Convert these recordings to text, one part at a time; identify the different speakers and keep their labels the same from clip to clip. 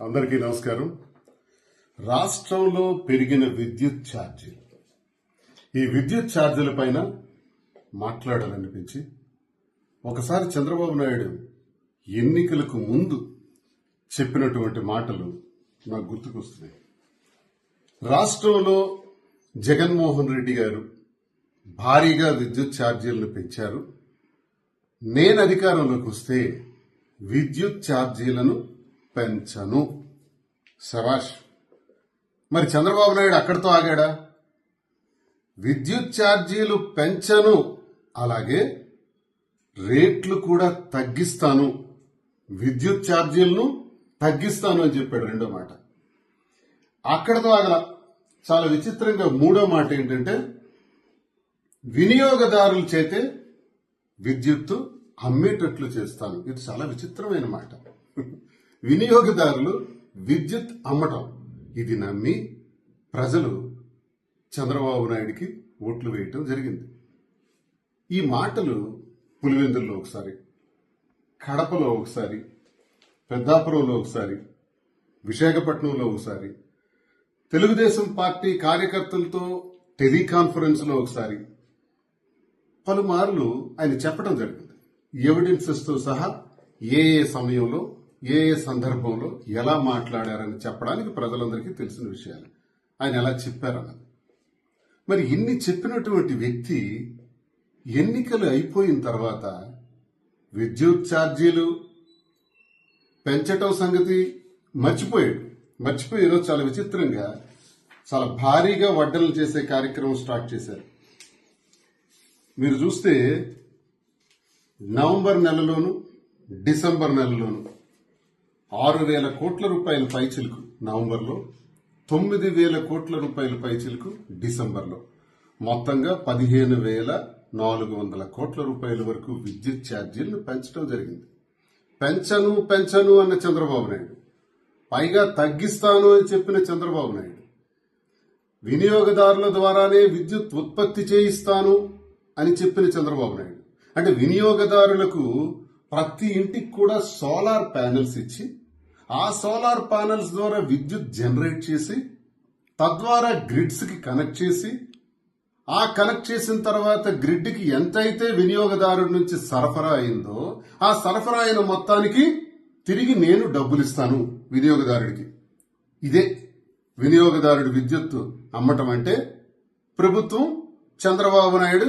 Speaker 1: అందరికీ నమస్కారం. రాష్ట్రంలో పెరిగిన విద్యుత్ ఛార్జీలు, ఈ విద్యుత్ ఛార్జీల పైన మాట్లాడాలనిపించి ఒకసారి చంద్రబాబు నాయుడు ఎన్నికలకు ముందు చెప్పినటువంటి మాటలు నాకు గుర్తుకొస్తున్నాయి. రాష్ట్రంలో జగన్మోహన్ రెడ్డి గారు భారీగా విద్యుత్ ఛార్జీలను పెంచారు. నేను అధికారంలోకి వస్తే విద్యుత్ ఛార్జీలను పెంచను. శభాష్. మరి చంద్రబాబు నాయుడు అక్కడితో ఆగాడా? విద్యుత్ ఛార్జీలు పెంచను, అలాగే రేట్లు కూడా తగ్గిస్తాను, విద్యుత్ ఛార్జీలను తగ్గిస్తాను అని చెప్పాడు. రెండో మాట అక్కడితో ఆగల. చాలా విచిత్రంగా మూడో మాట ఏంటంటే, వినియోగదారుల చేతే విద్యుత్తు అమ్మేటట్లు చేస్తాను. ఇది చాలా విచిత్రమైన మాట. వినియోగదారులు విద్యుత్ అమ్మటం, ఇది నమ్మి ప్రజలు చంద్రబాబు నాయుడికి ఓట్లు వేయటం జరిగింది. ఈ మాటలు పులివెందుల్లో ఒకసారి, కడపలో ఒకసారి, పెద్దాపురంలో ఒకసారి, విశాఖపట్నంలో ఒకసారి, తెలుగుదేశం పార్టీ కార్యకర్తలతో టెలికాన్ఫరెన్స్ లో ఒకసారి, పలుమార్లు ఆయన చెప్పడం జరిగింది. ఎవిడెన్సెస్ తో సహా ఏ సమయంలో ఏ సందర్భంలో ఎలా మాట్లాడారని చెప్పడానికి ప్రజలందరికీ తెలిసిన విషయాలు. ఆయన ఎలా చెప్పారన్నది. మరి ఇన్ని చెప్పినటువంటి వ్యక్తి ఎన్నికలు అయిపోయిన తర్వాత విద్యుత్ ఛార్జీలు పెంచటం సంగతి మర్చిపోయి ఈరోజు చాలా విచిత్రంగా చాలా భారీగా వడ్డలు చేసే కార్యక్రమం స్టార్ట్ చేశారు. మీరు చూస్తే నవంబర్ నెలలోను డిసెంబర్ నెలలోను 6,000 కోట్ల రూపాయల పైచిలుకు నవంబర్లో, 9,000 కోట్ల రూపాయల పైచిలుకు డిసెంబర్లో, మొత్తంగా 15,400 కోట్ల రూపాయల వరకు విద్యుత్ ఛార్జీలను పెంచడం జరిగింది. పెంచను అన్న చంద్రబాబు నాయుడు, పైగా తగ్గిస్తాను అని చెప్పిన చంద్రబాబు నాయుడు, వినియోగదారుల ద్వారానే విద్యుత్ ఉత్పత్తి చేయిస్తాను అని చెప్పిన చంద్రబాబు నాయుడు, అంటే వినియోగదారులకు ప్రతి ఇంటికి కూడా సోలార్ ప్యానెల్స్ ఇచ్చి, ఆ సోలార్ ప్యానెల్స్ ద్వారా విద్యుత్ జనరేట్ చేసి, తద్వారా గ్రిడ్స్ కి కనెక్ట్ చేసి, ఆ కనెక్ట్ చేసిన తర్వాత గ్రిడ్ కి ఎంతైతే వినియోగదారుడి నుంచి సరఫరా అయిందో ఆ సరఫరా అయిన మొత్తానికి తిరిగి నేను డబ్బులు ఇస్తాను వినియోగదారుడికి. ఇదే వినియోగదారుడి విద్యుత్ అమ్మటం అంటే. ప్రభుత్వం, చంద్రబాబు నాయుడు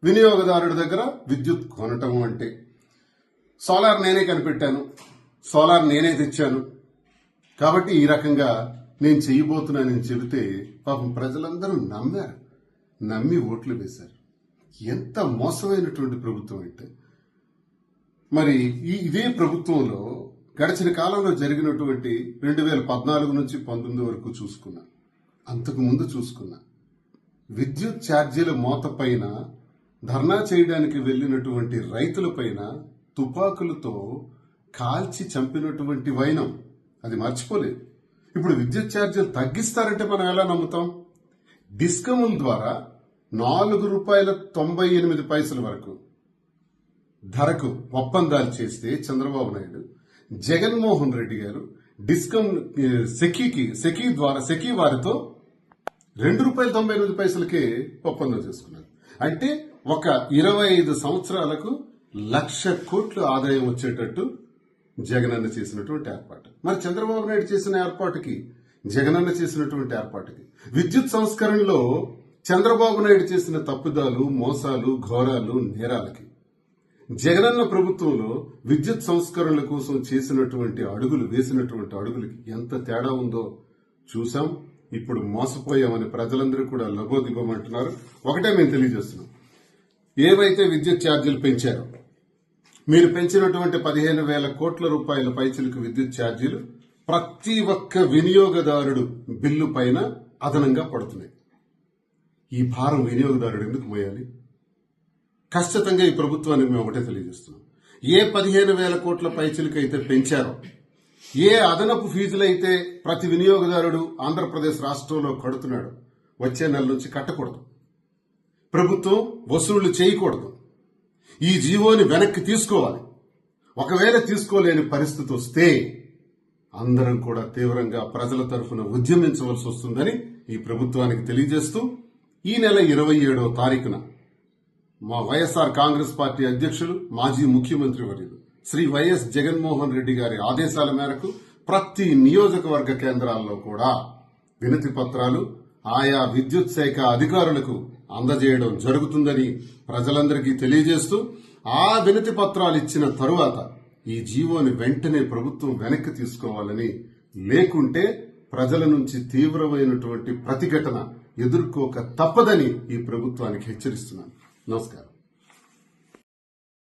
Speaker 1: వినియోగదారుడి దగ్గర విద్యుత్ కొనటం అంటే. సోలార్ నేనే కనిపెట్టాను, సోలార్ నేనే తెచ్చాను, కాబట్టి ఈ రకంగా నేను చేయబోతున్నానని చెబితే పాపం ప్రజలందరూ నమ్మి ఓట్లు వేశారు. ఎంత మోసమైనటువంటి ప్రభుత్వం అంటే. మరి ఇదే ప్రభుత్వంలో గడిచిన కాలంలో జరిగినటువంటి 2014 నుంచి 19 వరకు చూసుకున్నా, అంతకు ముందు చూసుకున్నా, విద్యుత్ ఛార్జీల మోత పైన ధర్నా చేయడానికి వెళ్లినటువంటి రైతులపైన తుపాకులతో కాల్చి చంపినటువంటి వైనం అది మర్చిపోలేదు. ఇప్పుడు విద్యుత్ ఛార్జీలు తగ్గిస్తారంటే మనం ఎలా నమ్ముతాం? డిస్కముల ద్వారా ₹4.98 వరకు ధరకు ఒప్పందాలు చేస్తే చంద్రబాబు నాయుడు, జగన్మోహన్ రెడ్డి గారు డిస్కమ్ సెకీ వారితో ₹2.98కే ఒప్పందం చేసుకున్నారు. అంటే ఒక 25 సంవత్సరాలకు 1,00,000 కోట్లు ఆదాయం వచ్చేటట్టు జగనన్న చేసినటువంటి ఏర్పాటు. మరి చంద్రబాబు నాయుడు చేసిన ఏర్పాటుకి, జగనన్న చేసినటువంటి ఏర్పాటుకి, విద్యుత్ సంస్కరణలో చంద్రబాబు నాయుడు చేసిన తప్పుదాలు, మోసాలు, ఘోరాలు, నేరాలకి, జగనన్న ప్రభుత్వంలో విద్యుత్ సంస్కరణల కోసం చేసినటువంటి అడుగులు, వేసినటువంటి అడుగులకి ఎంత తేడా ఉందో చూసాం. ఇప్పుడు మోసపోయామని ప్రజలందరూ కూడా లబోదిబోమంటున్నారు. ఒకటే మేము తెలియజేస్తున్నాం, ఏవైతే విద్యుత్ ఛార్జీలు పెంచారో, మీరు పెంచినటువంటి 15,000 కోట్ల రూపాయల పైచిలకు విద్యుత్ ఛార్జీలు ప్రతి ఒక్క వినియోగదారుడు బిల్లు పైన అదనంగా పడుతున్నాయి. ఈ భారం వినియోగదారుడు ఎందుకు మోయాలి? ఖచ్చితంగా ఈ ప్రభుత్వానికి మేము ఒకటే తెలియజేస్తున్నాం, ఏ 15,000 కోట్ల పైచిలకు అయితే పెంచారో, ఏ అదనపు ఫీజులైతే ప్రతి వినియోగదారుడు ఆంధ్రప్రదేశ్ రాష్ట్రంలో కడుతున్నాడు, వచ్చే నెల నుంచి కట్టకూడదు. ప్రభుత్వం వసూళ్లు చేయకూడదు. ఈ జీవోని వెనక్కి తీసుకోవాలి. ఒకవేళ తీసుకోలేని పరిస్థితి వస్తే అందరం కూడా తీవ్రంగా ప్రజల తరఫున ఉద్యమించవలసి వస్తుందని ఈ ప్రభుత్వానికి తెలియజేస్తూ ఈ నెల 27వ తారీఖున మా వైఎస్ఆర్ కాంగ్రెస్ పార్టీ అధ్యక్షులు మాజీ ముఖ్యమంత్రి వర్యులు శ్రీ వైఎస్ జగన్మోహన్ రెడ్డి గారి ఆదేశాల మేరకు ప్రతి నియోజకవర్గ కేంద్రాల్లో కూడా వినతి పత్రాలు ఆయా విద్యుత్ శాఖ అధికారులకు అందజేయడం జరుగుతుందని ప్రజలందరికీ తెలియజేస్తూ ఆ వినతి పత్రాలు ఇచ్చిన తరువాత ఈ జీవోని వెంటనే ప్రభుత్వం వెనక్కి తీసుకోవాలని, లేకుంటే ప్రజల నుంచి తీవ్రమైనటువంటి ప్రతిఘటన ఎదుర్కోక తప్పదని ఈ ప్రభుత్వానికి హెచ్చరిస్తున్నాను. నమస్కారం.